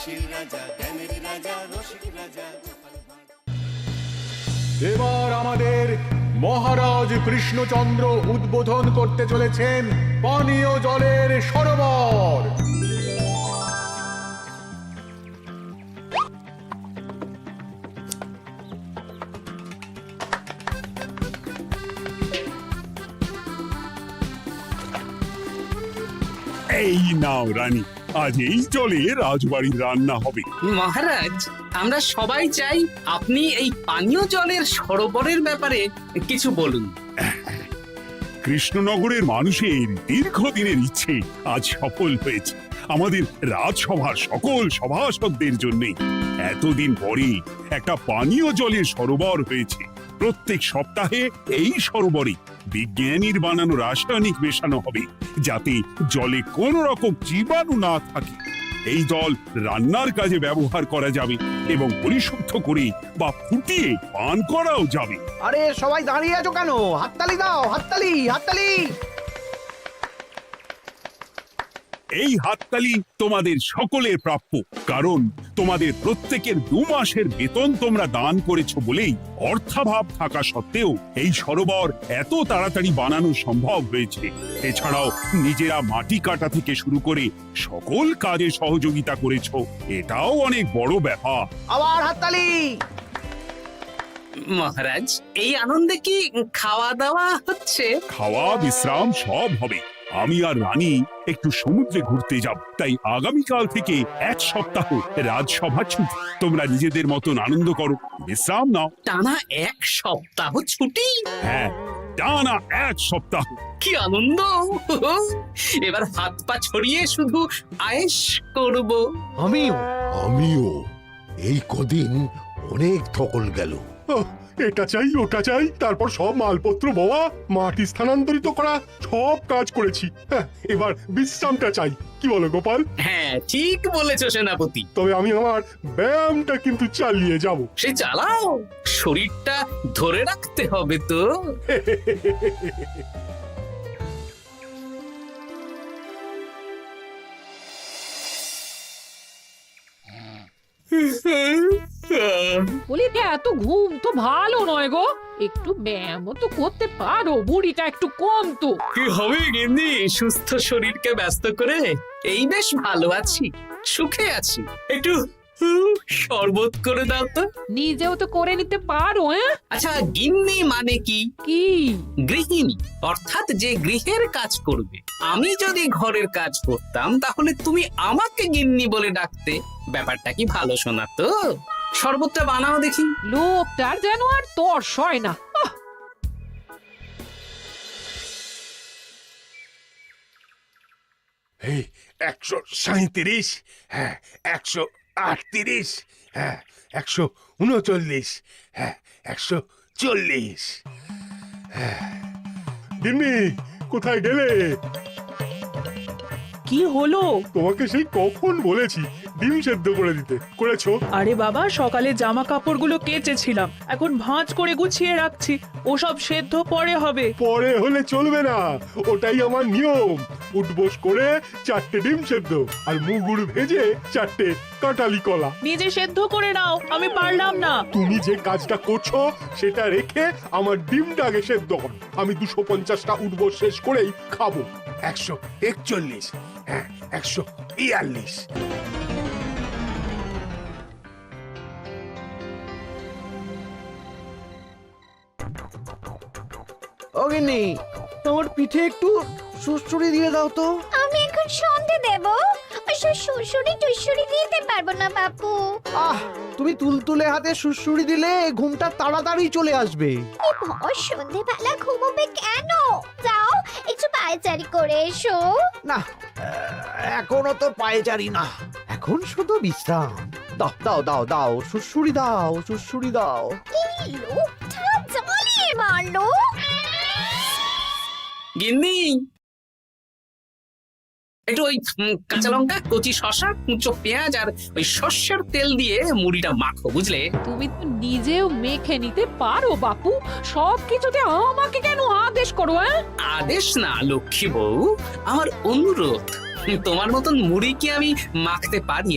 হাসির রাজা, জ্ঞানের রাজা, রসিক রাজা। এবার আমাদের মহারাজ কৃষ্ণচন্দ্র উদ্বোধন করতে চলেছেন পানীয় জলের সরোবর। এই নাও রানী, আজ এই জলে রাজবাড়ির রান্না হবে। মহারাজ, আমরা সবাই চাই আপনি এই পানীয় জলের সরোবরের ব্যাপারে কিছু বলুন। কৃষ্ণনগরের মানুষের দীর্ঘদিনের ইচ্ছে আজ সফল হয়েছে। আমাদের রাজসভার সকল সভাসদদের জন্য এতদিন পরে একটা পানীয় জলের সরোবর হয়েছে। প্রত্যেক সপ্তাহে এই সরোবরে বিজ্ঞানীর বানানো রাসায়নিক মেশানো হবে, যাতে জলে কোনো রকম জীবাণু না থাকে। এই জল রান্নার কাজে ব্যবহার করা যাবে এবং পরিশুদ্ধ করে বা ফুটিয়ে পান করাও যাবে। আরে সবাই দাঁড়িয়ে আছো কেন? হাততালি দাও, হাততালি, হাততালি। এই হাততালি তোমাদের সকলের প্রাপ্য, কারণ তোমাদের প্রত্যেকের 2 মাসের বেতন তোমরা দান করেছো বলেই অর্থাভাব থাকা সত্ত্বেও এই সরোবর এত তাড়াতাড়ি বানানো সম্ভব হয়েছে। এছাড়াও নিজেরা মাটি কাটা থেকে শুরু করে সকল কাজে সহযোগিতা করেছো, এটাও অনেক বড় ব্যাপার। আবার হাততালি। মহারাজ, এই আনন্দে কি খাওয়া দাওয়া হচ্ছে? খাওয়া বিশ্রাম সব হবে। আমি আর রানী একটু সমুদ্রে ঘুরতে যাব, তাই আগামীকাল থেকে 1 সপ্তাহ রাজসভা ছুটি। তোমরা নিজেদের মতন আনন্দ করো, বিশ্রাম নাও। টানা 1 সপ্তাহ ছুটি? হ্যাঁ, টানা 1 সপ্তাহ। কি আনন্দ! এবার হাত পা ছড়িয়ে শুধু আয়েশ করব। আমিও এই কদিন অনেক ধকল গেল। এটা চাই ওটা চাই, তারপর সব মালপত্র বওয়া, মাটি স্থানান্তরিত করা, সব কাজ করেছি। হ্যাঁ, এবার বিশ্রামটা চাই। কি বলো গোপাল? হ্যাঁ, ঠিক বলেছো সেনাপতি। তবে আমি আমার ব্যায়ামটা কিন্তু চালিয়ে যাব। সে চালাও, শরীরটা ধরে রাখতে হবে তো। বলি এত ঘুম তো ভালো নয় গো, একটু ব্যায়ামও তো করতে পারো, বুড়িটা একটু কম তো। কি হবে গিন্নি, সুস্থ শরীরকে ব্যস্ত করে এই বেশ ভালো আছি, সুখে আছি। একটু শরবত করে দাও তো। নিজেও তো করে নিতে পারো। আচ্ছা, গিন্নি মানে কি? কি? গৃহিণী, অর্থাৎ যে গৃহের কাজ করবে। আমি যদি ঘরের কাজ করতাম তাহলে তুমি আমাকে গিন্নি বলে ডাকতে। ব্যাপারটা কি ভালো শোনাতো? শরবতটা বানাও দেখি। লোকটার যেন আর তর্স হয় না। এই 137, হ্যাঁ 138, হ্যাঁ 139, হ্যাঁ 140। গিন্নি, কোথায় গেলে? কি হলো? তোমাকে সেই কখন বলেছি ডিম সেদ্ধ করে দিতে, করেছো? আরে বাবা, সকালে জামা কাপড়গুলো কেচেছিলাম, এখন ভাঁজ করে গুছিয়ে রাখছি। ওসব সেদ্ধ পরে হবে। পরে হলে চলবে না, ওটাই আমার নিয়ম। উঠবোস করে 4টে ডিম সেদ্ধ আর মুগুর ভেজে 4টে কাঁঠালি কলা। নিজে সেদ্ধ করে নাও, আমি পারলাম না। তুমি যে কাজটা করছো সেটা রেখে আমার ডিমটা আগে সেদ্ধ করো। আমি 250টা উঠবোস শেষ করেই খাবো। 141, হ্যাঁ 142। অগিনি, তোমার পিঠে একটু সুড়সুড়ি দিয়ে দাও তো। আমি এখন সন্ধে দেব, ওসব সুড়সুড়ি টুসুড়ি দিতে পারবো না বাপু। তুমি তুলতুলে হাতে সুড়সুড়ি দিলে ঘুমটা তাড়াতাড়ি চলে আসবে। এই ভর সন্ধেবেলা ঘুমোবে কেন? যাও একটু পায়চারি করে এসো। না, এখনো তো পায়চারি না, এখন শুধু বিশ্রাম। দাও দাও দাও দাও, সুড়সুড়ি দাও, সুড়সুড়ি দাও। এই লোকটা জ্বালিয়ে মারলো। গিন্নি, একটু ওই কাঁচা লঙ্কা, কচি শসা, কুচো পেঁয়াজ আর ওই সর্ষের তেল দিয়ে মুড়িটা মাখো, বুঝলে? তুমি তো নিজেও মেখে নিতে পারো বাপু, সব কিছুতে আমাকে কেন আদেশ করো? আদেশ না লক্ষ্মী বউ, আমার অনুরোধ। তোমার মতন মুড়ি কি আমি মাখতে পারি?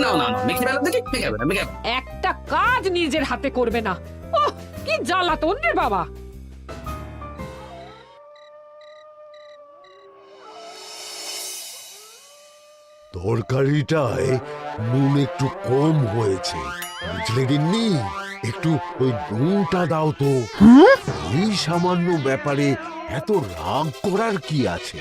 না না না, মেখে ফেলো দেখি, মেখে ফেলো, মেখে ফেলো। একটা কাজ নিজের হাতে করবে না। ওহ, কি জ্বালাতন রে বাবা। তরকারিটায় নুন একটু কম হয়েছে, বুঝলে গিন্নি? একটু ওই নুনটা দাও তো। এই সামান্য ব্যাপারে এত রাগ করার কি আছে?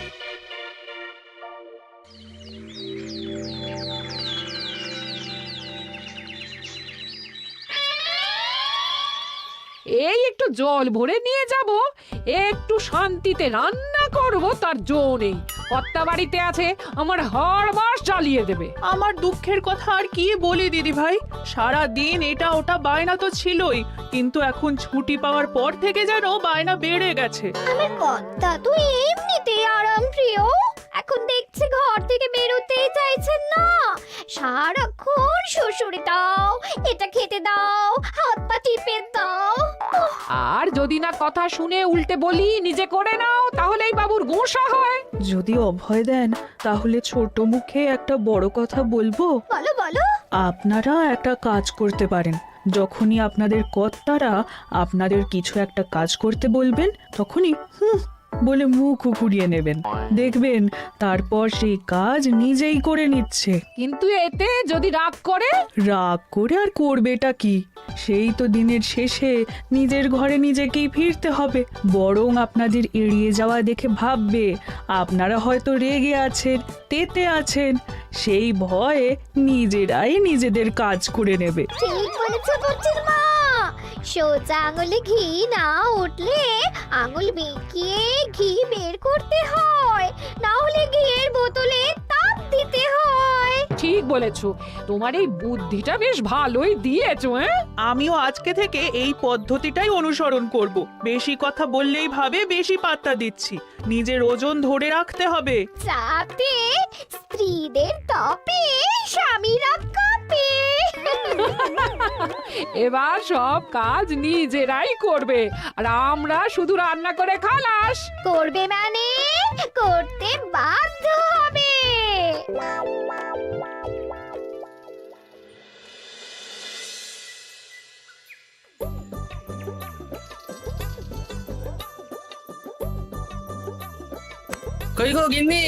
এই একটু জল ভরে নিয়ে যাব, একটু শান্তিতে রান্না করব, তার জো নেই। কর্তা বাড়িতে আছে, আমার হাড় মাস জ্বালিয়ে দেবে। আমার দুঃখের কথা আর কি বলি দিদি ভাই, সারা দিন এটা ওটা বায়না তো ছিলই, কিন্তু এখন ছুটি পাওয়ার পর থেকে যেন বায়না বেড়ে গেছে। আমার কর্তা তো এমনিতেই আরাম প্রিয়, এখন দেখছি ঘর থেকে বেরোতেই চাইছেন না। সারাক্ষণ শ্বশুরে দাও, এটা খেতে দাও, হাত পা টিপে দাও। আর যদি না কথা শুনে উল্টে বলি নিজে করে নাও, তাহলেই বাবুর গোসা হয়। যদি অভয় দেন তাহলে ছোট মুখে একটা বড় কথা বলবো। বলো বলো। আপনারা একটা কাজ করতে পারেন, যখনই আপনাদের কর্তারা আপনাদের কিছু একটা কাজ করতে বলবেন, তখনই বলে মুখ ঘুরিয়ে নেবেন, দেখবেন তারপর সেই কাজ নিজেই করে নিচ্ছে। কিন্তু এতে যদি রাগ করে? রাগ করে আর করবেটা কি, সেই তো দিনের শেষে নিজের ঘরে নিজেকেই ফিরতে হবে। বরং আপনাদের এড়িয়ে যাওয়া দেখে ভাববে আপনারা হয়তো রেগে আছেন, তেতে আছেন, সেই ভয়ে নিজেরাই নিজেদের কাজ করে নেবে। ঠিক বলেছো বুচির মা, সোজা আঙুলে ঘি না উঠলে আঙুল বেঁকিয়ে ঘি বের করতে হয়, না হলে ঘিয়ের বোতলে তাপ দিতে হয়। ঠিক বলেছো, তোমার এই বুদ্ধিটা বেশ ভালোই দিয়েছো। আমিও আজকে থেকে এই পদ্ধতিটাই অনুসরণ করব। বেশি কথা বললেই ভাবে বেশি পাত্তা দিচ্ছি, নিজের ওজন ধরে রাখতে হবে, যাতে স্ত্রীদের তপে স্বামীরা কাঁপে। এবার সব কাজ নিজেরাই করবে, আর আমরা শুধু রান্না করে খালাস। করবে মানে করতে বাধ্য হবে। কই গো গিন্নি,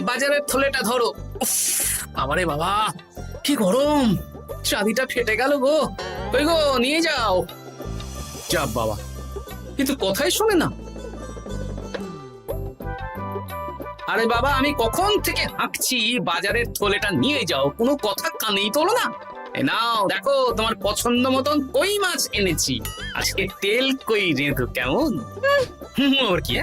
বাজারের থলেটা ধরো। উফ, বাবারে বাবা, কি গরম, চাঁদিটা ফেটে গেল গো। কই গো, নিয়ে যাও। যা বাবা, কিন্তু কথাই শোনে না। আরে বাবা, আমি কখন থেকে হাঁকছি বাজারের থলেটা নিয়ে যাও, কোনো কথা কানেই তোলো না। এ নাও দেখো, তোমার পছন্দ মতন কই মাছ এনেছি, আজকে তেল কই রেঁধো কেমন। ওর কি,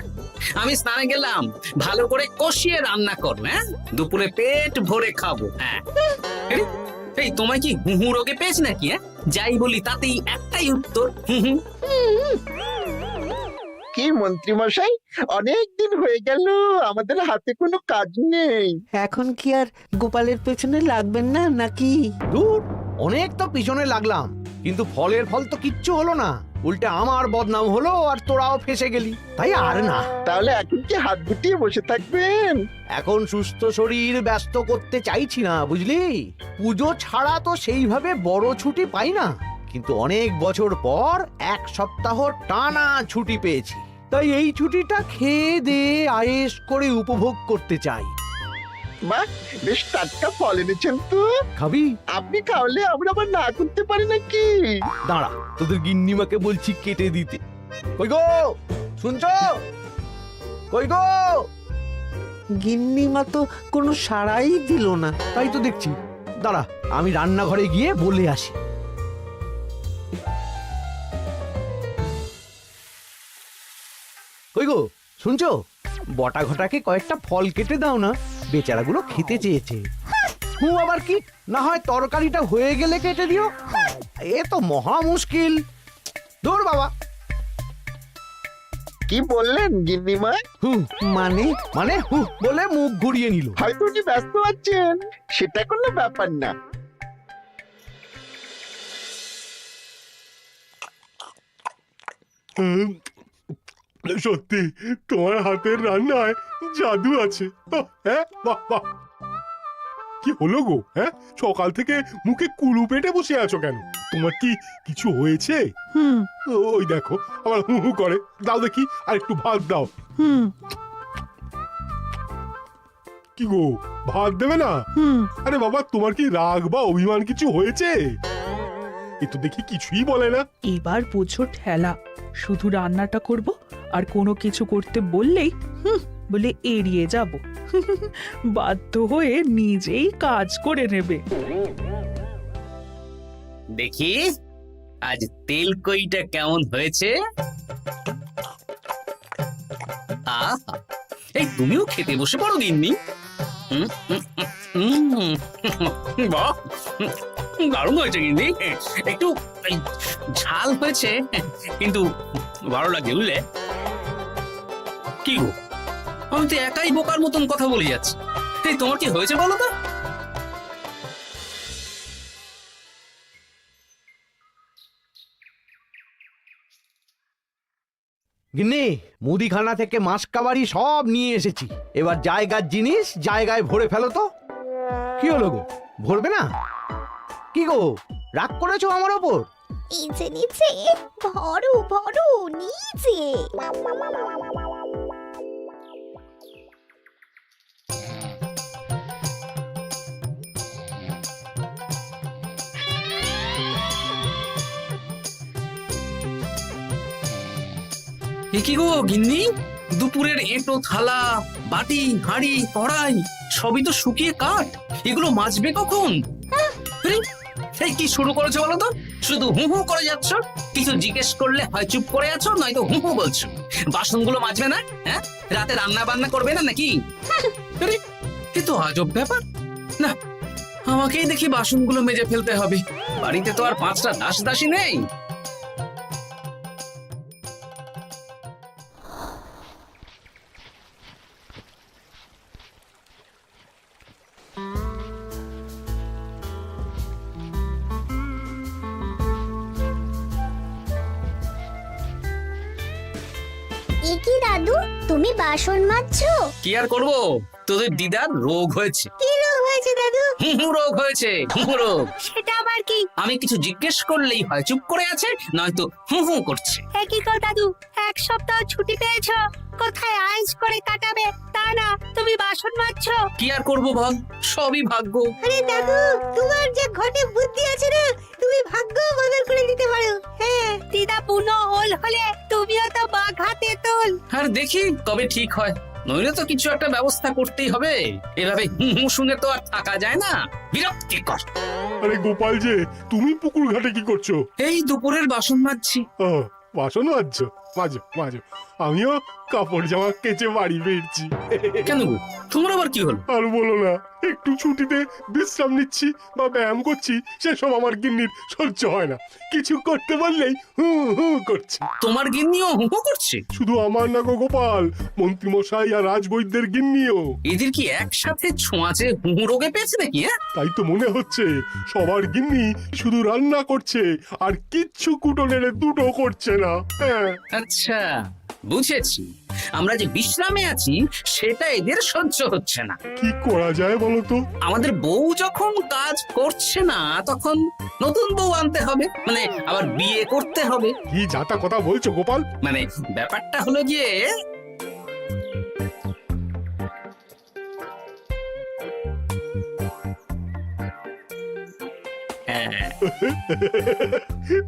আমি স্নানে গেলাম, ভালো করে কষিয়ে রান্না করবে, দুপুরে পেট ভরে খাবো। হ্যাঁ, এই তোমায় কি হুহু রোগে পেয়েছি নাকি? যাই বলি তাতেই একটাই উত্তর, হুহু। কি মন্ত্রী মশাই, অনেক দিন হয়ে গেল আমাদের হাতে কোনো কাজ নেই। এখন কি আর গোপালের পেছনে লাগবেন না নাকি? দূর, অনেক তো পিছনে লাগলাম, কিন্তু ফলের ফল তো কিচ্ছু হলো না, উল্টে আমার বদনাম হলো আর তোরাও ফেসে গেলি। তাই আর না। তাহলে এখন কি হাত গুটিয়ে বসে থাকবেন? এখন সুস্থ শরীর ব্যস্ত করতে চাইছি না, বুঝলি? পুজো ছাড়া তো সেইভাবে বড় ছুটি পাই না, কিন্তু অনেক বছর পর এক সপ্তাহ টানা ছুটি পেয়েছি, তাই এই ছুটিটা খেয়ে দিয়ে আয়েশ করে উপভোগ করতে চাই। বাহ, বেশ টাটকা ফল এনেছেন তো। খাবি? আপনি খাওয়ালে আমরা আবার না করতে পারি নাকি? দাঁড়া, তোদের গিন্নিমাকে বলছি কেটে দিতে। কই গো, শুনছো? কই গো? গিন্নিমা তো কোনো সাড়াই দিল না। তাই তো দেখছি, দাঁড়া আমি রান্নাঘরে গিয়ে বলে আসি। কই গো, শুনছো? বটা ঘটাকে কয়েকটা ফল কেটে দাও না, বেচারাগুলো খেতে চেয়েছে। আবার কি, না হয় তরকারিটা হয়ে গেলে কেটে দিও। এ তো মহা মুশকিল। দূর বাবা। কি বললেন গিন্নিমা? মানে মানে বলে মুখ ঘুরিয়ে নিল। হয়তো উনি ব্যস্ত আছেন, সেটা কোনো ব্যাপার না। সত্যি তোমার হাতের রান্নায় জাদু আছে। হ্যাঁ, বাহ বাহ। কি হলো গো? হ্যাঁ, সকাল থেকে মুখে কুলু পেটে বসে আছো কেন? তোমার কি কিছু হয়েছে? হুম ওই দেখো আবার হু হু করে। দাও দেখি, আর একটু ভাত দাও। হুম কি গো, ভাত দেবে না? হুম আরে বাবা, তোমার কি রাগ বা অভিমান কিছু হয়েছে? এ তো দেখি কিছুই বলে না। এবার বুঝো ঠেলা, শুধু রান্নাটা করব আর কোনো কিছু করতে বললেই বলে এড়িয়ে যাব। বাধ্য হয়ে নিজেই কাজ করে নেবে। দেখি আজ তেল কইটা কেমন হয়েছে। আহা, এই তুমিও খেতে বসে পড়ো গিন্নি। বাহ, দারুণ হয়েছে গিন্নি। একটু এই, ঝাল হয়েছে কিন্তু ভালো লাগে বুঝলে। কি গো, আমি তো একাই বোকার মতন কথা বলে যাচ্ছি। এই তোমার কি হয়েছে বলো তো? গিন্নি, মুদিখানা থেকে মাসকাবারি সব নিয়ে এসেছি। এবার জায়গার জিনিস জায়গায় ভরে ফেলো তো। কি হলো গো, ভরবে না? কি গো, রাগ করেছো আমার ওপর? নিচে নিচে ভরো ভরো নিচে। এ কি গো গিন্নি, দুপুরের এঁটো থালা বাটি হাঁড়ি কড়াই সবই তো শুকিয়ে কাঠ, এগুলো মাজবে কখন? আরে, এই কি শুরু করেছো বলো তো? শুধু হু হু করে যাচ্ছ। কিছু জিজ্ঞেস করলে হয় চুপ করে আছো, নয়তো হু হু বলছো। বাসনগুলো মাজবে না? হ্যাঁ, রাতে রান্না বান্না করবে না নাকি? আরে, এ তো আজব ব্যাপার। না, আমাকেই দেখি বাসনগুলো মেজে ফেলতে হবে। বাড়িতে তো আর 5টা দাস দাসী নেই। এ কি দাদু, তুমি বাসন মাজছো? কি আর করবো, তোদের দিদার রোগ হয়েছে। কি রোগ হয়েছে দাদু? হুহু রোগ হয়েছে, হুহু রোগ। সেটা আবার কি? আমি কিছু জিজ্ঞেস করলেই হয় চুপ করে আছে, নয়তো হু হু করছে। কি গো দাদু, 1 সপ্তাহ ছুটি পেয়েছো, কোথায় আইস করে কাটাবে তা না তুমি বাসন মাজছো? কি আর করবো বল, সবই ভাগ্য। আরে দাদু, তোমার যে ঘটে বুদ্ধি আছে না, তুমি ভাগ্য বদল করে দিতে পারো। হ্যাঁ, দিদা পুনো হল হলে তুমিও তো বাঘাতে তোল। আর দেখি কবে ঠিক হয়, নইলে তো কিছু একটা ব্যবস্থা করতেই হবে। এভাবে হু হু শুনে তো আর থাকা যায় না, বিরক্তিকর। আরে গোপাল যে, তুমি পুকুর ঘাটে কি করছো? এই দুপুরের বাসন মাজছি। ও, বাসন মাজছো? মাজো মাজো, আমিও কাপড় জামা কেচে বাড়ি ফিরছি। কেন গো, তোমার আবার কি হলো? আর বলো না, একটু ছুটিতে বিশ্রাম নিচ্ছি বা ব্যায়াম করছি, সেসব আমার গিন্নির সহ্য হয় না। কিছু করতে বললেই হু হু করছে। তোমার গিন্নিও হু হু করছে? শুধু আমার না গো গোপাল, মন্ত্রীমশাই আর রাজবৈদ্যের গিন্নিও। এদের কি একসাথে ছোঁয়াচে হু হু রোগে পেয়েছে নাকি? তাই তো মনে হচ্ছে সবার গিন্নি শুধু রান্না করছে আর কিচ্ছু কুটো নেড়ে দুটো করছে না। হ্যাঁ, আচ্ছা, বুঝেছি। আমরা যে বিশ্রামে আছি সেটা এদের সহ্য হচ্ছে না। কি করা যায় বলো তো? আমাদের বউ যখন কাজ করছে না, তখন নতুন বউ আনতে হবে, মানে আবার বিয়ে করতে হবে। কি যাতা কথা বলছো গোপাল? মানে ব্যাপারটা হলো গিয়ে,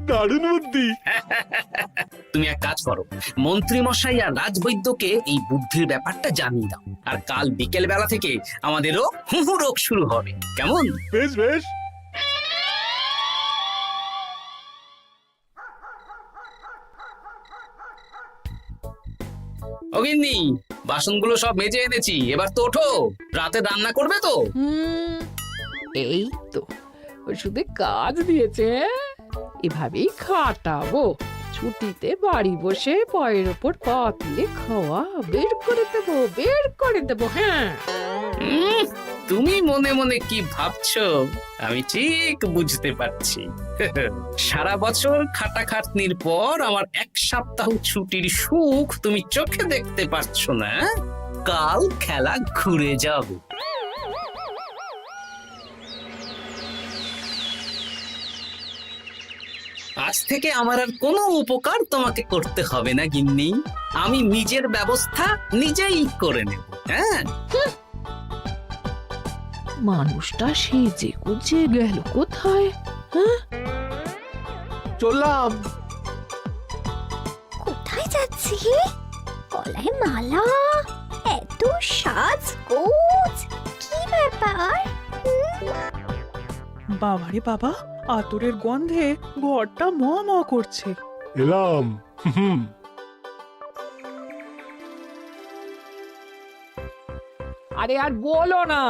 দারুণ বুদ্ধি। তুমি এক কাজ করো, মন্ত্রী মশাই আর রাজবৈদ্যকে এই বুদ্ধির ব্যাপারটা জানিয়ে দাও, আর কাল বিকেল বেলা থেকে আমাদেরও হু হু রোগ শুরু হবে, কেমন? বেশ বেশ। অগিন্নি, বাসনগুলো সব মেজে এনেছি, এবার তো ওঠো। রাতে রান্না করবে তো? এই তো ওষুধে কাজ দিয়েছে। এভাবেই খাটাবো, ছুটিতে বাড়ি বসে পায়ের ওপর পা তুলে খাওয়া বের করে দেবো, বের করে দেবো। হ্যাঁ, তুমি মনে মনে কি ভাবছো আমি ঠিক বুঝতে পারছি। সারা বছর খাটাখাটনির পর আমার 1 সপ্তাহ ছুটির সুখ তুমি চোখে দেখতে পারছো না। কাল খেলা ঘুরে যাবে। আজ থেকে আমার আর কোনো উপকার তোমাকে করতে হবে না গিন্নি। আমি নিজের ব্যবস্থা নিজেই করে নেব। হ্যাঁ, মানুষটা সেজে গুজে গেল কোথায়? চললাম। কোথায় যাচ্ছি? গলায় মালা, এত সাজগোজ, কি ব্যাপার? বাবারে বাবা, আতরের গন্ধে ঘরটা ম ম করছে। এলাম। হুম। আরে আর বলো না,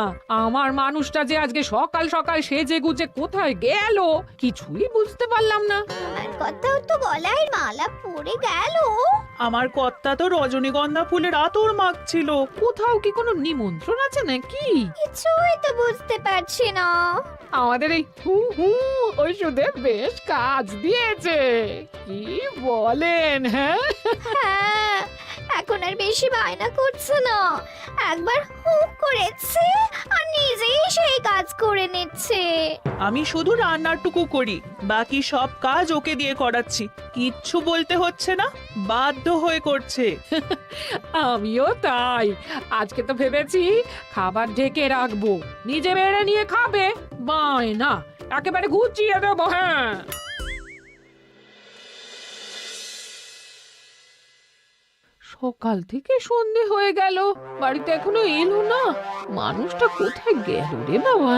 আমার মানুষটা যে আজকে সকাল সকাল সেজে গুজে কোথায় গেল কিছুই বুঝতে পারলাম না। আমার কথাও তো গলায় মালা পড়ে গেল। আমার কর্তা তো রজনীগন্ধা ফুলের আতর মাখছিল। কোথাও কি কোনো নিমন্ত্রণ আছে নাকি? কিছুই তো বুঝতে পারছি না। আমাদের এই হু হু ওষুধে বেশ কাজ দিয়েছে, কি বলেন? হ্যাঁ, হ্যাঁ, এখন আর বেশি বায়না করছে না। একবার হুক করেছে আর নিজেই সেই কাজ করে নিচ্ছে। আমি শুধু রান্নাটুকু করি, বাকি সব কাজ ওকে দিয়ে করাচ্ছি। কিচ্ছু বলতে হচ্ছে না, বাধ্য হয়ে করছে। আমিও তাই। আজকে তো ভেবেছি খাবার ঢেকে রাখবো, নিজে বেড়ে নিয়ে খাবে। বায়না একেবারে গুছিয়ে দেবো। হ্যাঁ, সকাল থেকে সন্ধে হয়ে গেল, বাড়িতে এখনো এলো না। মানুষটা কোথায় গেল রে বাবা?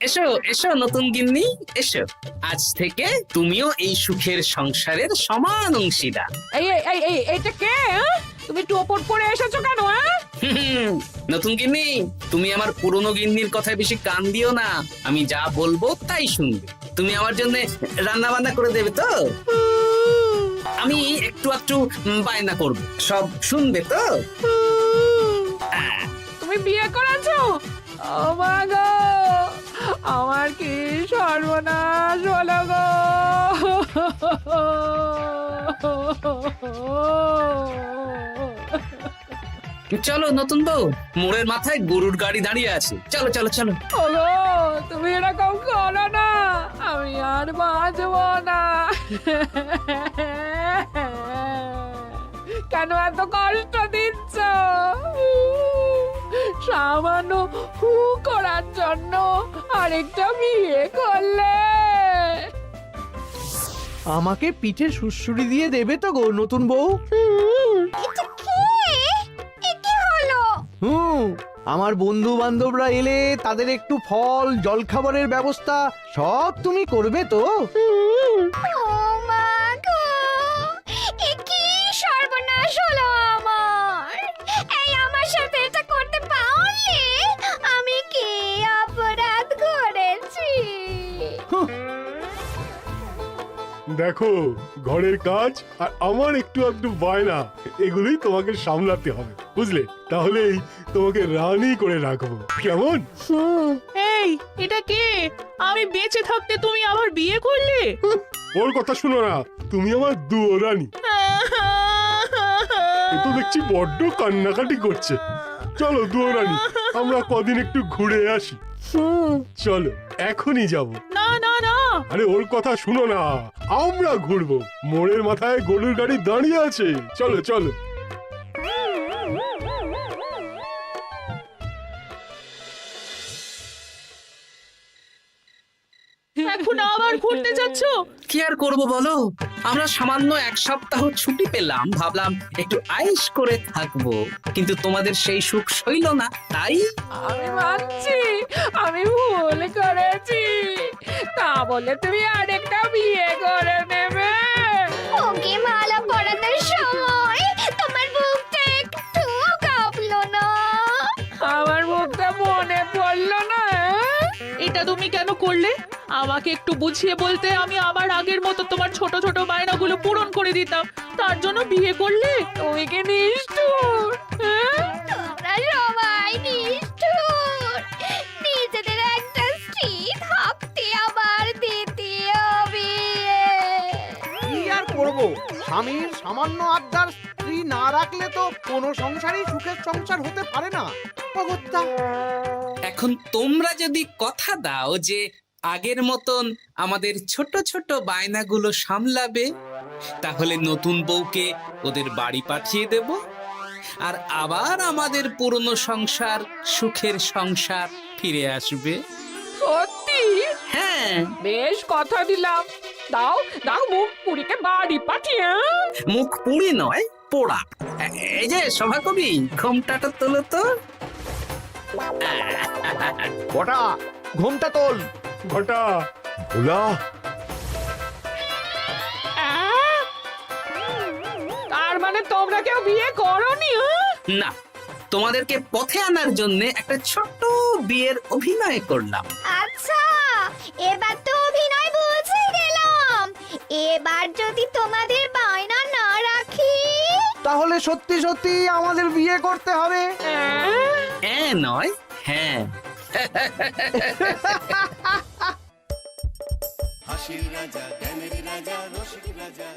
এসো এসো নতুন গিন্নি, এসো। আজ থেকে তুমিও এই সুখের সংসারের সমান অংশীদার। এই এই এই এই এইটা কে? তুমি টোপট পরে এসেছো কেন? নতুন গিন্নি, তুমি আমার পুরনো গিন্নির কথায় বেশি কান দিও না। আমি যা বলবো তাই শুনবে। তুমি আমার জন্য রান্না বান্না করে দেবে তো? আমি একটু একটু বায়না করব, সব শুনবে তো? তুমি বিয়ে করেছো? ও মা গো, আমার কি সর্বনাশ হলো গো! চলো নতুন বউ, মোড়ের মাথায় গরুর গাড়ি দাঁড়িয়ে আছে, চলো চলো চলো। ওগো, তুমি এরকম করো না, আমি আর বাঁচবো না। কেন এত কষ্ট দিচ্ছ? সামান্য হু করার জন্য আরেকটা বিয়ে করলে? আমাকে পিঠে সুড়সুড়ি দিয়ে দেবে তো গো নতুন বউ? এটা কি? এ কি হলো? আমার বন্ধু বান্ধবরা এলে তাদের একটু ফল জলখাবারের ব্যবস্থা সব তুমি করবে তো? ও মা গো, এ কি সর্বনাশ হলো আমার! এই আমার সাথে এটা করতে পারলে আমি কি অপরাধ করেছি? দেখো, ঘরের কাজ আর আমার একটু একটু বায়না, এগুলোই তোমাকে সামলাতে হবে, বুঝলে? তাহলেই তোমাকে রানী করে রাখবো, কেমন? এই, এটা কে? আমি বেঁচে থাকতে তুমি আবার বিয়ে করলে? ওর কথা শুনো না, তুমি আমার দুয়ো রানী। এ তো দেখছি বড্ড কান্নাকাটি করছে। চলো দুয়ো রানী, আমরা কদিন একটু ঘুরে আসি। চলো, এখনই যাব। না না না, আরে ওর কথা শুনো না, আমরা ঘুরবো। মোড়ের মাথায় গরুর গাড়ি দাঁড়িয়ে আছে, চলো চলো। এখন আবার ঘুরতে যাচ্ছ? কি আর করব বলো, আমরা সামান্য 1 সপ্তাহ ছুটি পেলাম, ভাবলাম একটু আয়েশ করে থাকবো, কিন্তু তোমাদের সেই সুখ সইল না, তাই। আমি মানছি আমি ভুল করেছি, তা বলে তুমি আরেকটা বিয়ে করে নেবে? ওকে মালা পরানোর সময় তোমার বুকটা একটু কাঁপলো না? আমার মুখটা মনে পড়লো না? এটা তুমি কেন করলে? আমাকে একটু বুঝিয়ে বলতে আমি আবার আগের মতো তোমার ছোট ছোট বায়নাগুলো পূরণ করে দিতাম। তার জন্য বিয়ে করলে? তুমি কি নিষ্ঠুর? তোমরা সবাই নিষ্ঠুর। স্বামীর সামান্য আবদার স্ত্রী না রাখলে তো কোনো সংসারই সুখের সংসার হতে পারে না অগত্যা। এখন তোমরা যদি কথা দাও যে আগের মতন আমাদের ছোট ছোট বায়নাগুলো সামলাবে, তাহলে নতুন বউকে ওদের বাড়ি পাঠিয়ে দেব, আর আবার আমাদের পুরনো সংসার সুখের সংসার ফিরে আসবে। সত্যি? হ্যাঁ, বেশ কথা দিলাম। দাও দাও মুখ পুরীকে বাড়ি পাঠিয়ে। মুখ পুড়ি নয়, পোড়া। এই যে সভাকবি, ঘোমটাটা তোলো তো। কটা ঘুমটা তোল। ঘটা ভোলা, তার মানে তোমরা কেউ বিয়ে করোনি? না, তোমাদেরকে পথে আনার জন্য একটা ছোট্ট বিয়ের অভিনয় করলাম। আচ্ছা, এবার তো অভিনয় বুঝে গেলাম। এবার যদি তোমাদের বায়না না রাখি, তাহলে সত্যি সত্যি আমাদের বিয়ে করতে হবে। নয়, হ্যাঁ। হাসির রাজা জ্ঞানের রাজা রসিক রাজা